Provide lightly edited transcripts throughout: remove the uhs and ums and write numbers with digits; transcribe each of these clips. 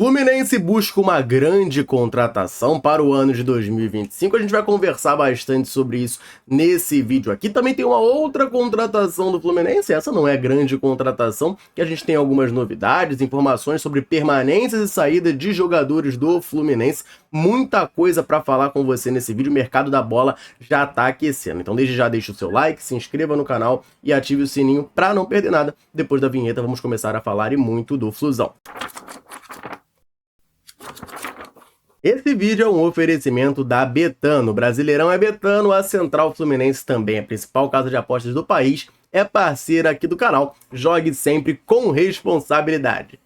Fluminense busca uma grande contratação para o ano de 2025. A gente vai conversar bastante sobre isso nesse vídeo aqui. Também tem uma outra contratação do Fluminense. Essa não é grande contratação, que a gente tem algumas novidades, informações sobre permanências e saídas de jogadores do Fluminense. Muita coisa para falar com você nesse vídeo. O mercado da bola já está aquecendo. Então desde já deixa o seu like, se inscreva no canal e ative o sininho para não perder nada. Depois da vinheta vamos começar a falar e muito do Flusão. Esse vídeo é um oferecimento da Betano. O Brasileirão é Betano, a Central Fluminense também, a principal casa de apostas do país, é parceira aqui do canal. Jogue sempre com responsabilidade.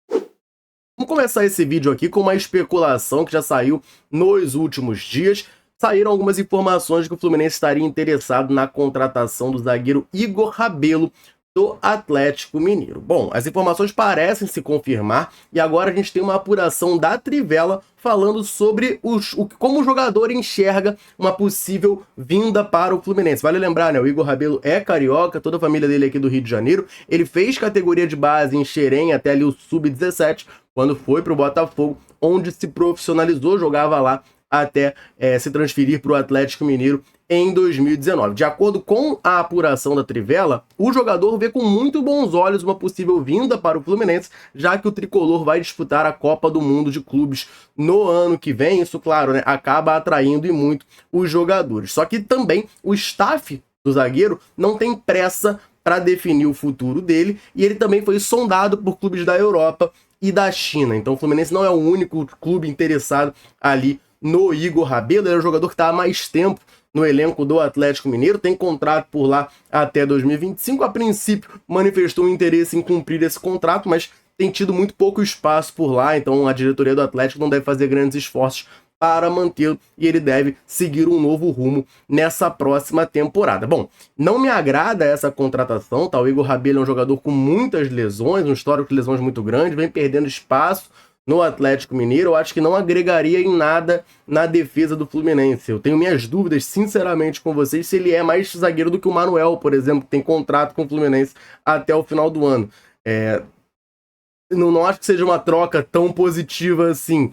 Vamos começar esse vídeo aqui com uma especulação que já saiu nos últimos dias. Saíram algumas informações de que o Fluminense estaria interessado na contratação do zagueiro Igor Rabelo, do Atlético Mineiro. Bom, as informações parecem se confirmar e agora a gente tem uma apuração da Trivela falando sobre como o jogador enxerga uma possível vinda para o Fluminense. Vale lembrar, né? O Igor Rabelo é carioca, toda a família dele é aqui do Rio de Janeiro. Ele fez categoria de base em Xerém até ali o Sub-17, quando foi para o Botafogo, onde se profissionalizou, jogava lá até se transferir para o Atlético Mineiro em 2019. De acordo com a apuração da Trivela, o jogador vê com muito bons olhos uma possível vinda para o Fluminense, já que o tricolor vai disputar a Copa do Mundo de Clubes no ano que vem. Isso, claro, né, acaba atraindo e muito os jogadores. Só que também o staff do zagueiro não tem pressa para definir o futuro dele, e ele também foi sondado por clubes da Europa e da China. Então o Fluminense não é o único clube interessado ali no Igor Rabelo. Ele é um jogador que está há mais tempo no elenco do Atlético Mineiro, tem contrato por lá até 2025. A princípio manifestou um interesse em cumprir esse contrato, mas tem tido muito pouco espaço por lá, então a diretoria do Atlético não deve fazer grandes esforços para mantê-lo e ele deve seguir um novo rumo nessa próxima temporada. Bom, não me agrada essa contratação, tá? O Igor Rabelo é um jogador com muitas lesões, um histórico de lesões muito grande, vem perdendo espaço no Atlético Mineiro. Eu acho que não agregaria em nada na defesa do Fluminense. Eu tenho minhas dúvidas, sinceramente, com vocês, se ele é mais zagueiro do que o Manuel, por exemplo, que tem contrato com o Fluminense até o final do ano. Não acho que seja uma troca tão positiva assim.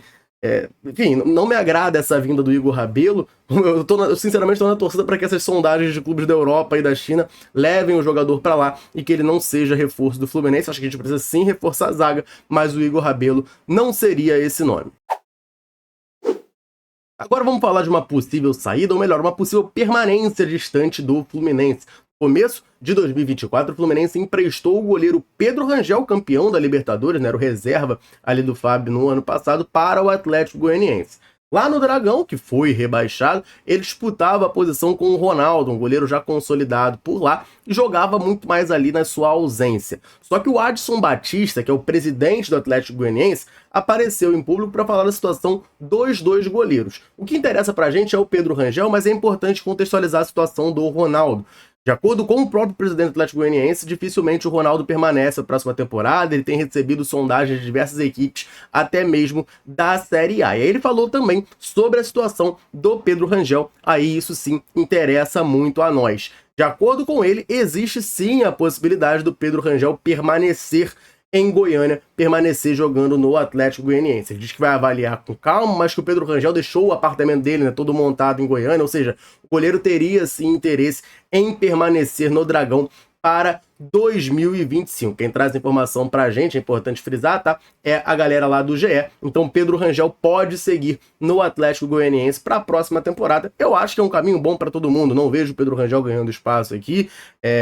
Enfim, não me agrada essa vinda do Igor Rabelo. Eu sinceramente estou na torcida para que essas sondagens de clubes da Europa e da China levem o jogador para lá e que ele não seja reforço do Fluminense. Acho que a gente precisa sim reforçar a zaga, mas o Igor Rabelo não seria esse nome. Agora vamos falar de uma possível saída, ou melhor, uma possível permanência distante do Fluminense. No começo de 2024, o Fluminense emprestou o goleiro Pedro Rangel, campeão da Libertadores, né, era o reserva ali do Fábio no ano passado, para o Atlético Goianiense. Lá no Dragão, que foi rebaixado, ele disputava a posição com o Ronaldo, um goleiro já consolidado por lá, e jogava muito mais ali na sua ausência. Só que o Adson Batista, que é o presidente do Atlético Goianiense, apareceu em público para falar da situação dos dois goleiros. O que interessa para a gente é o Pedro Rangel, mas é importante contextualizar a situação do Ronaldo. De acordo com o próprio presidente do Atlético Goianiense, dificilmente o Ronaldo permanece na próxima temporada. Ele tem recebido sondagens de diversas equipes, até mesmo da Série A. E aí ele falou também sobre a situação do Pedro Rangel. Aí isso sim interessa muito a nós. De acordo com ele, existe sim a possibilidade do Pedro Rangel permanecer em Goiânia, permanecer jogando no Atlético Goianiense. Ele diz que vai avaliar com calma, mas que o Pedro Rangel deixou o apartamento dele, né, todo montado em Goiânia, ou seja, o goleiro teria sim interesse em permanecer no Dragão para 2025. Quem traz informação pra gente, é importante frisar, tá? É a galera lá do GE. Então Pedro Rangel pode seguir no Atlético Goianiense para a próxima temporada. Eu acho que é um caminho bom para todo mundo. Não vejo o Pedro Rangel ganhando espaço aqui.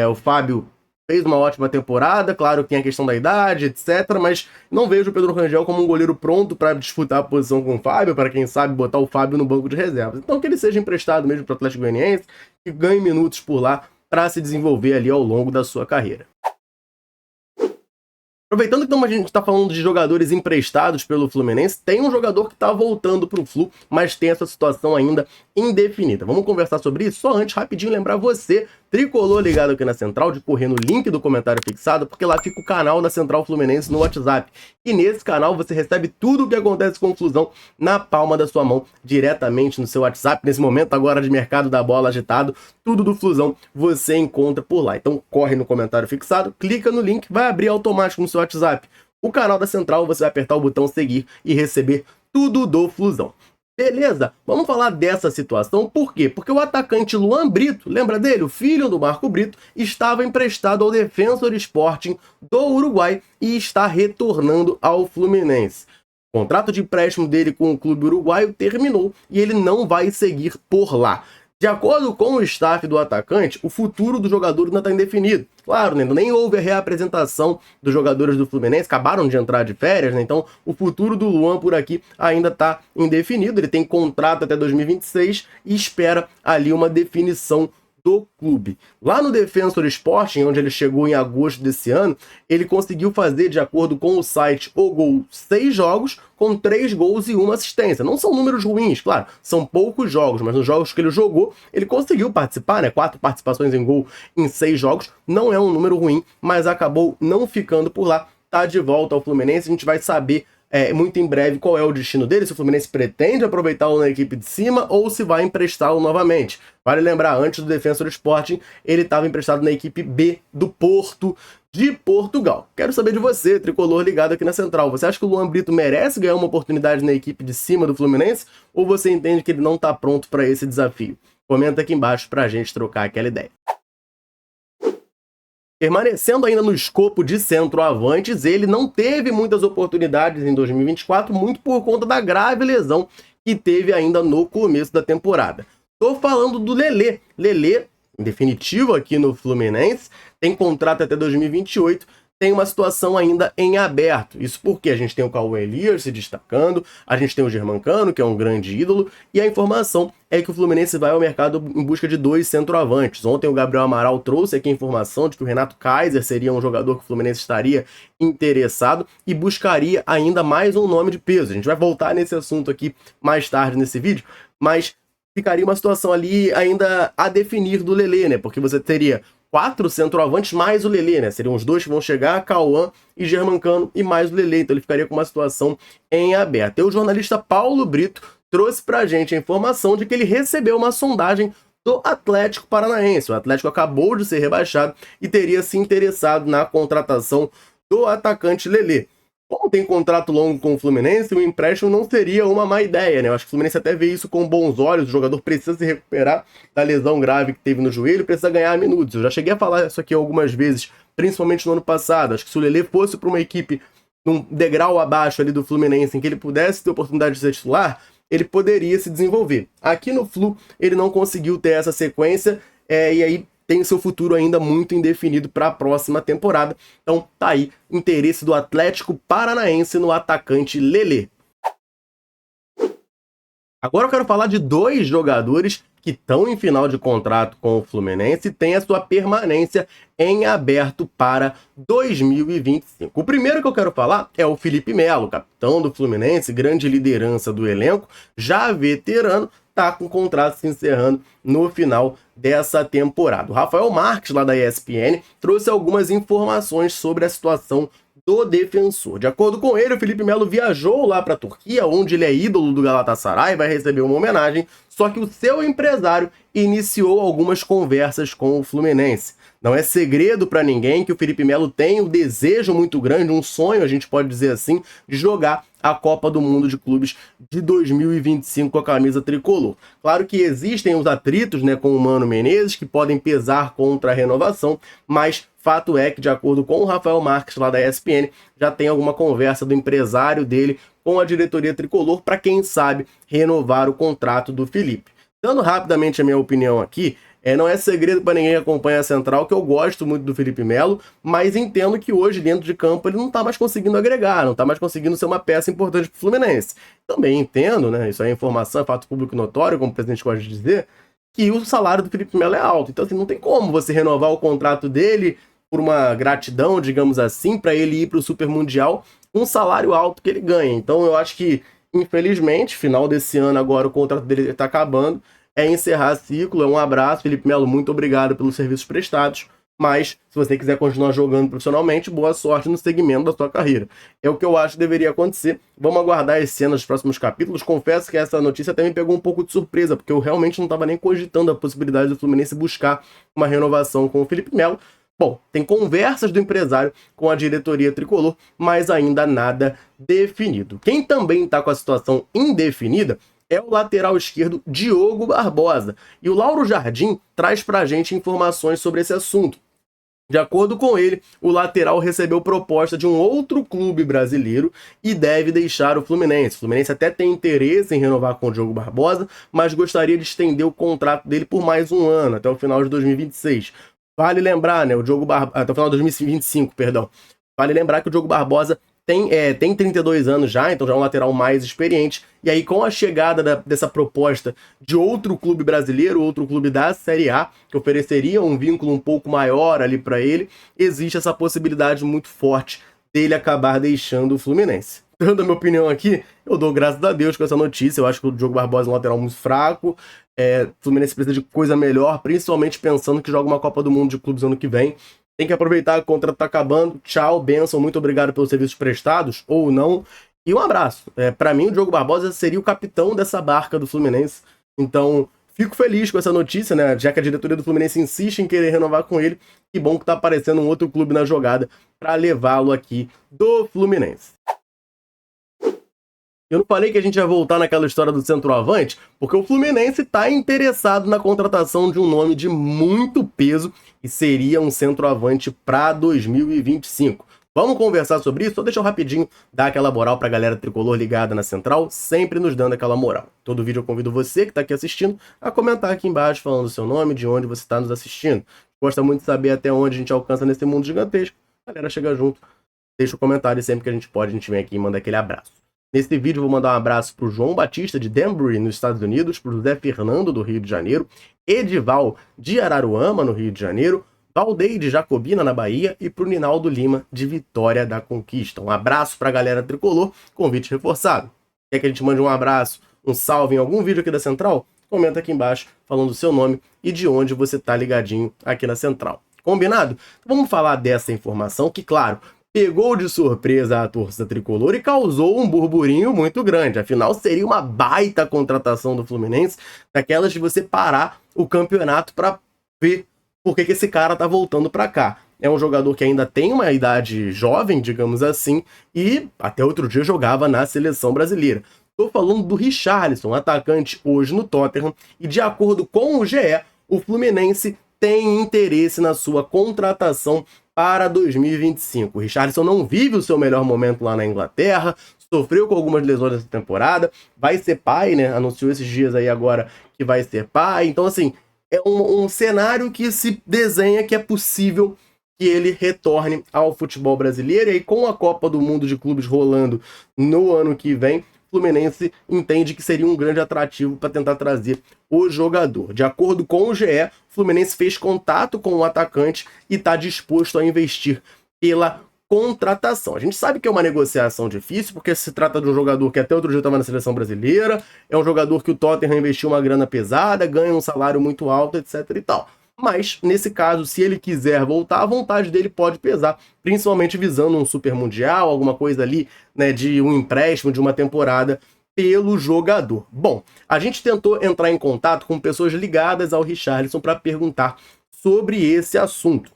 O Fábio fez uma ótima temporada, claro que tem a questão da idade, etc, mas não vejo o Pedro Rangel como um goleiro pronto para disputar a posição com o Fábio, para quem sabe botar o Fábio no banco de reservas. Então que ele seja emprestado mesmo para o Atlético Goianiense e ganhe minutos por lá para se desenvolver ali ao longo da sua carreira. Aproveitando que a gente está falando de jogadores emprestados pelo Fluminense, tem um jogador que está voltando para o Flu, mas tem essa situação ainda indefinida. Vamos conversar sobre isso? Só antes, rapidinho, lembrar você, tricolor ligado aqui na Central, de correr no link do comentário fixado, porque lá fica o canal da Central Fluminense no WhatsApp. E nesse canal você recebe tudo o que acontece com o Flusão na palma da sua mão, diretamente no seu WhatsApp. Nesse momento agora de mercado da bola agitado, tudo do Flusão você encontra por lá. Então corre no comentário fixado, clica no link, vai abrir automático no seu WhatsApp o canal da Central, você vai apertar o botão seguir e receber tudo do Flusão. Beleza? Vamos falar dessa situação, por quê? Porque o atacante Luan Brito, lembra dele? O filho do Marco Brito, estava emprestado ao Defensor Sporting do Uruguai e está retornando ao Fluminense. O contrato de empréstimo dele com o clube uruguaio terminou e ele não vai seguir por lá. De acordo com o staff do atacante, o futuro do jogador ainda está indefinido. Claro, né, nem houve a reapresentação dos jogadores do Fluminense, acabaram de entrar de férias, né, então o futuro do Luan por aqui ainda está indefinido. Ele tem contrato até 2026 e espera ali uma definição do clube. Lá no Defensor Sporting, onde ele chegou em agosto desse ano, ele conseguiu fazer, de acordo com o site O Gol, 6 jogos com 3 gols e 1 assistência. Não são números ruins, claro, são poucos jogos, mas nos jogos que ele jogou, ele conseguiu participar, né? 4 participações em gol em 6 jogos, não é um número ruim, mas acabou não ficando por lá. Tá de volta ao Fluminense, a gente vai saber muito em breve qual é o destino dele, se o Fluminense pretende aproveitá-lo na equipe de cima ou se vai emprestá-lo novamente. Vale lembrar, antes do Defensor Sporting, ele estava emprestado na equipe B do Porto de Portugal. Quero saber de você, tricolor ligado aqui na Central. Você acha que o Luan Brito merece ganhar uma oportunidade na equipe de cima do Fluminense ou você entende que ele não está pronto para esse desafio? Comenta aqui embaixo para a gente trocar aquela ideia. Permanecendo ainda no escopo de centroavantes, ele não teve muitas oportunidades em 2024, muito por conta da grave lesão que teve ainda no começo da temporada. Estou falando do Lelê. Lelê, em definitivo aqui no Fluminense, tem contrato até 2028, tem uma situação ainda em aberto. Isso porque a gente tem o Cauê Elias se destacando, a gente tem o Germancano, que é um grande ídolo, e a informação é que o Fluminense vai ao mercado em busca de 2 centroavantes. Ontem o Gabriel Amaral trouxe aqui a informação de que o Renato Kaiser seria um jogador que o Fluminense estaria interessado e buscaria ainda mais um nome de peso. A gente vai voltar nesse assunto aqui mais tarde nesse vídeo, mas ficaria uma situação ali ainda a definir do Lelê, né? Porque você teria 4 centroavantes mais o Lelê, né? Seriam os 2 que vão chegar, Cauã e Germancano, e mais o Lelê. Então ele ficaria com uma situação em aberto. E o jornalista Paulo Brito trouxe pra gente a informação de que ele recebeu uma sondagem do Atlético Paranaense. O Atlético acabou de ser rebaixado e teria se interessado na contratação do atacante Lelê. Como tem contrato longo com o Fluminense, o empréstimo não seria uma má ideia, né? Eu acho que o Fluminense até vê isso com bons olhos. O jogador precisa se recuperar da lesão grave que teve no joelho, precisa ganhar minutos. Eu já cheguei a falar isso aqui algumas vezes, principalmente no ano passado. Acho que se o Lelê fosse para uma equipe num degrau abaixo ali do Fluminense, em que ele pudesse ter oportunidade de ser titular, ele poderia se desenvolver. Aqui no Flu, ele não conseguiu ter essa sequência, e aí tem seu futuro ainda muito indefinido para a próxima temporada. Então tá aí, interesse do Atlético Paranaense no atacante Lelê. Agora eu quero falar de 2 jogadores que estão em final de contrato com o Fluminense e têm a sua permanência em aberto para 2025. O primeiro que eu quero falar é o Felipe Melo, capitão do Fluminense, grande liderança do elenco, já veterano, está com o contrato se encerrando no final dessa temporada. O Rafael Marques, lá da ESPN, trouxe algumas informações sobre a situação do defensor. De acordo com ele, o Felipe Melo viajou lá para a Turquia, onde ele é ídolo do Galatasaray, vai receber uma homenagem, só que o seu empresário iniciou algumas conversas com o Fluminense. Não é segredo para ninguém que o Felipe Melo tem um desejo muito grande, um sonho, a gente pode dizer assim, de jogar a Copa do Mundo de Clubes de 2025 com a camisa tricolor. Claro que existem os atritos, né, com o Mano Menezes, que podem pesar contra a renovação, mas fato é que, de acordo com o Rafael Marques, lá da ESPN, já tem alguma conversa do empresário dele com a diretoria tricolor para, quem sabe, renovar o contrato do Felipe. Dando rapidamente a minha opinião aqui, não é segredo para ninguém que acompanha a Central que eu gosto muito do Felipe Melo, mas entendo que hoje, dentro de campo, ele não está mais conseguindo agregar, não está mais conseguindo ser uma peça importante para o Fluminense. Também entendo, né, isso é informação, é fato público notório, como o presidente gosta de dizer, que o salário do Felipe Melo é alto. Então, assim, não tem como você renovar o contrato dele por uma gratidão, digamos assim, para ele ir para o Super Mundial, um salário alto que ele ganha. Então, eu acho que, infelizmente, final desse ano agora, o contrato dele está acabando, é encerrar ciclo, é um abraço, Felipe Melo, muito obrigado pelos serviços prestados, mas se você quiser continuar jogando profissionalmente, boa sorte no segmento da sua carreira. É o que eu acho que deveria acontecer. Vamos aguardar as cenas dos próximos capítulos. Confesso que essa notícia até me pegou um pouco de surpresa, porque eu realmente não estava nem cogitando a possibilidade do Fluminense buscar uma renovação com o Felipe Melo, Bom, tem conversas do empresário com a diretoria tricolor, mas ainda nada definido. Quem também está com a situação indefinida é o lateral esquerdo Diogo Barbosa. E o Lauro Jardim traz para a gente informações sobre esse assunto. De acordo com ele, o lateral recebeu proposta de um outro clube brasileiro e deve deixar o Fluminense. O Fluminense até tem interesse em renovar com o Diogo Barbosa, mas gostaria de estender o contrato dele por mais um ano, até o final de 2026. Vale lembrar, né, até o final de 2025, perdão. Vale lembrar que o Diogo Barbosa tem 32 anos já, então já é um lateral mais experiente. E aí, com a chegada dessa proposta de outro clube brasileiro, outro clube da Série A, que ofereceria um vínculo um pouco maior ali para ele, existe essa possibilidade muito forte dele acabar deixando o Fluminense. Dando a minha opinião aqui, eu dou graças a Deus com essa notícia. Eu acho que o Diogo Barbosa é um lateral muito fraco. O Fluminense precisa de coisa melhor, principalmente pensando que joga uma Copa do Mundo de clubes ano que vem. Tem que aproveitar, o contrato tá acabando. Tchau, benção, muito obrigado pelos serviços prestados, ou não. E um abraço. Para mim, o Diogo Barbosa seria o capitão dessa barca do Fluminense. Então, fico feliz com essa notícia, né? Já que a diretoria do Fluminense insiste em querer renovar com ele. Que bom que tá aparecendo um outro clube na jogada para levá-lo aqui do Fluminense. Eu não falei que a gente ia voltar naquela história do centroavante, porque o Fluminense está interessado na contratação de um nome de muito peso e seria um centroavante para 2025. Vamos conversar sobre isso? Só deixa eu rapidinho dar aquela moral para a galera tricolor ligada na Central, sempre nos dando aquela moral. Todo vídeo eu convido você que está aqui assistindo a comentar aqui embaixo falando o seu nome, de onde você está nos assistindo. Gosta muito de saber até onde a gente alcança nesse mundo gigantesco. A galera chega junto, deixa o comentário e sempre que a gente pode, a gente vem aqui e manda aquele abraço. Nesse vídeo eu vou mandar um abraço para o João Batista de Danbury, nos Estados Unidos, para o José Fernando, do Rio de Janeiro, Edival de Araruama, no Rio de Janeiro, Valdeide Jacobina, na Bahia, e para o Ninaldo Lima, de Vitória da Conquista. Um abraço para a galera tricolor, convite reforçado. Quer que a gente mande um abraço, um salve em algum vídeo aqui da Central? Comenta aqui embaixo falando o seu nome e de onde você está ligadinho aqui na Central. Combinado? Então vamos falar dessa informação que, claro, pegou de surpresa a torcida tricolor e causou um burburinho muito grande. Afinal, seria uma baita contratação do Fluminense, daquelas de você parar o campeonato para ver por que esse cara tá voltando para cá. É um jogador que ainda tem uma idade jovem, digamos assim, e até outro dia jogava na seleção brasileira. Estou falando do Richarlison, atacante hoje no Tottenham, e de acordo com o GE, o Fluminense tem interesse na sua contratação para 2025. O Richarlison não vive o seu melhor momento lá na Inglaterra, sofreu com algumas lesões nessa temporada, vai ser pai, né? Anunciou esses dias aí agora que vai ser pai. Então, assim, é um cenário que se desenha que é possível que ele retorne ao futebol brasileiro. E aí, com a Copa do Mundo de Clubes rolando no ano que vem, o Fluminense entende que seria um grande atrativo para tentar trazer o jogador. De acordo com o GE, o Fluminense fez contato com o atacante e está disposto a investir pela contratação. A gente sabe que é uma negociação difícil, porque se trata de um jogador que até outro dia estava na seleção brasileira, é um jogador que o Tottenham investiu uma grana pesada, ganha um salário muito alto, etc e tal. Mas, nesse caso, se ele quiser voltar, a vontade dele pode pesar, principalmente visando um super mundial, alguma coisa ali, né, de um empréstimo, de uma temporada, pelo jogador. Bom, a gente tentou entrar em contato com pessoas ligadas ao Richarlison para perguntar sobre esse assunto.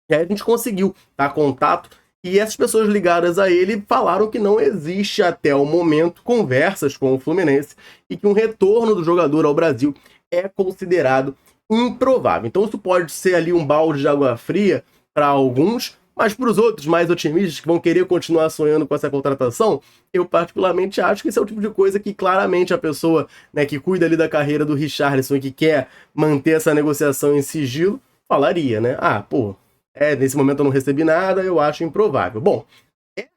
E aí a gente conseguiu dar contato, e essas pessoas ligadas a ele falaram que não existe até o momento conversas com o Fluminense e que um retorno do jogador ao Brasil é considerado improvável. Então isso pode ser ali um balde de água fria para alguns, mas para os outros mais otimistas que vão querer continuar sonhando com essa contratação, eu particularmente acho que esse é o tipo de coisa que claramente a pessoa, né, que cuida ali da carreira do Richarlison e que quer manter essa negociação em sigilo, falaria, né? Nesse momento eu não recebi nada, eu acho improvável. Bom,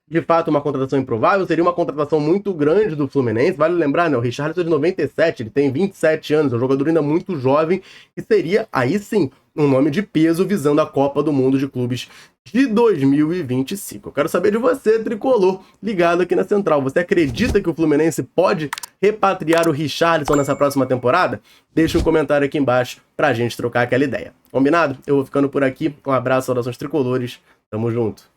de fato uma contratação improvável, seria uma contratação muito grande do Fluminense. Vale lembrar, né, o Richarlison é de 97, ele tem 27 anos, é um jogador ainda muito jovem, e seria, aí sim, um nome de peso visando a Copa do Mundo de Clubes de 2025. Eu quero saber de você, tricolor, ligado aqui na Central. Você acredita que o Fluminense pode repatriar o Richarlison nessa próxima temporada? Deixa um comentário aqui embaixo pra gente trocar aquela ideia. Combinado? Eu vou ficando por aqui. Um abraço, saudações tricolores. Tamo junto.